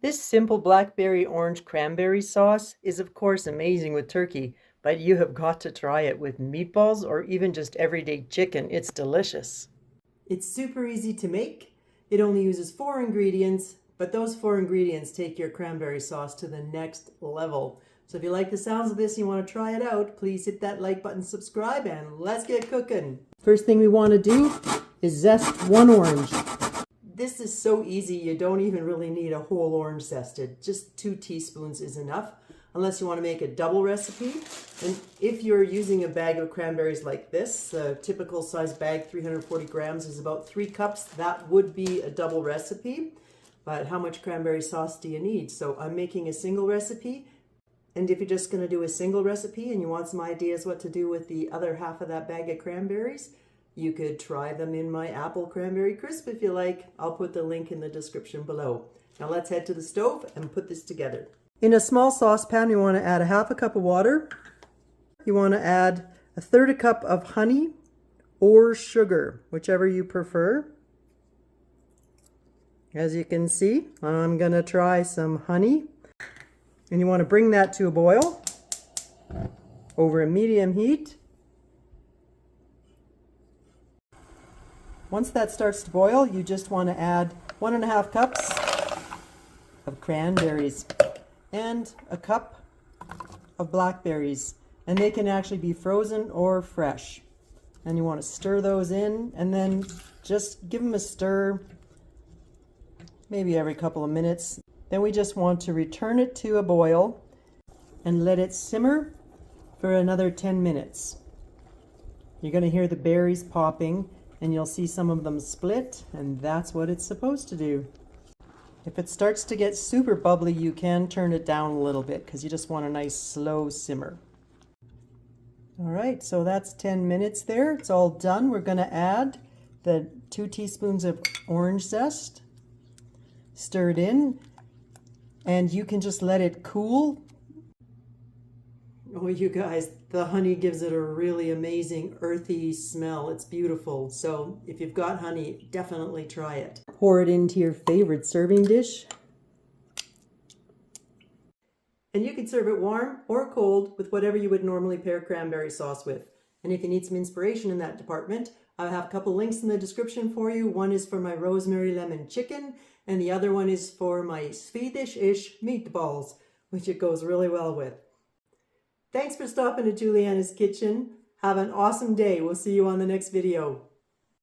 This simple blackberry orange cranberry sauce is of course amazing with turkey, but you have got to try it with meatballs or even just everyday chicken. It's delicious. It's super easy to make. It only uses 4 ingredients, but those 4 ingredients take your cranberry sauce to the next level. So if you like the sounds of this and you want to try it out, please hit that like button, subscribe, and let's get cooking. First thing we want to do is zest 1 orange. This is so easy, you don't even really need a whole orange zested. Just 2 teaspoons is enough, unless you want to make a double recipe. And if you're using a bag of cranberries like this, the typical size bag, 340 grams, is about 3 cups. That would be a double recipe. But how much cranberry sauce do you need? So I'm making a single recipe. And if you're just going to do a single recipe and you want some ideas what to do with the other half of that bag of cranberries, you could try them in my apple cranberry crisp if you like. I'll put the link in the description below. Now let's head to the stove and put this together. In a small saucepan, you want to add a half a cup of water. You want to add a 1/3 cup of honey or sugar, whichever you prefer. As you can see, I'm going to try some honey. And you want to bring that to a boil over a medium heat. Once that starts to boil, you just want to add 1.5 cups of cranberries and a cup of blackberries. And they can actually be frozen or fresh. And you want to stir those in and then just give them a stir maybe every couple of minutes. Then we just want to return it to a boil and let it simmer for another 10 minutes. You're going to hear the berries popping and you'll see some of them split, and that's what it's supposed to do. If it starts to get super bubbly, you can turn it down a little bit because you just want a nice slow simmer. All right, so that's 10 minutes there. It's all done. We're going to add the 2 teaspoons of orange zest. Stir it in, and you can just let it cool. Oh, you guys, the honey gives it a really amazing earthy smell. It's beautiful. So if you've got honey, definitely try it. Pour it into your favorite serving dish. And you can serve it warm or cold with whatever you would normally pair cranberry sauce with. And if you need some inspiration in that department, I have a couple links in the description for you. One is for my rosemary lemon chicken, and the other one is for my Swedish-ish meatballs, which it goes really well with. Thanks for stopping at Juliana's Kitchen. Have an awesome day. We'll see you on the next video.